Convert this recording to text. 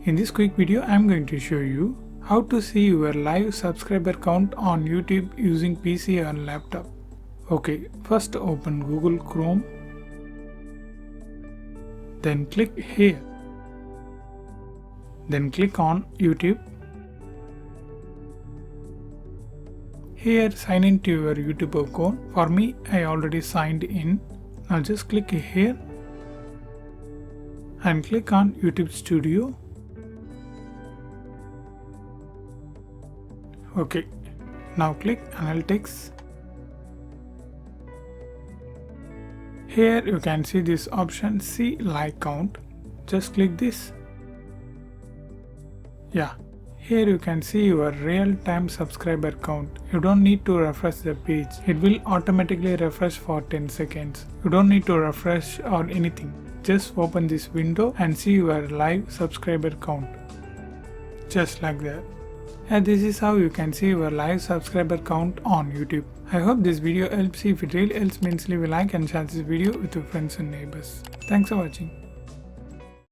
In this quick video, I am going to show you how to see your live subscriber count on YouTube using PC or laptop. Okay, first open Google Chrome, then click here, then click on YouTube. Here sign in to your YouTube account. For me, I already signed in. Now just click here and click on YouTube Studio. Okay, now click Analytics. Here you can see this option, see like count. Just click this. Yeah, here you can see your real-time subscriber count. You don't need to refresh the page. It will automatically refresh for 10 seconds. You don't need to refresh or anything. Just open this window and see your live subscriber count. Just like that. And this is how you can see your live subscriber count on YouTube. I hope this video helps. If it really helps, means leave a like and share this video with your friends and neighbors. Thanks for watching.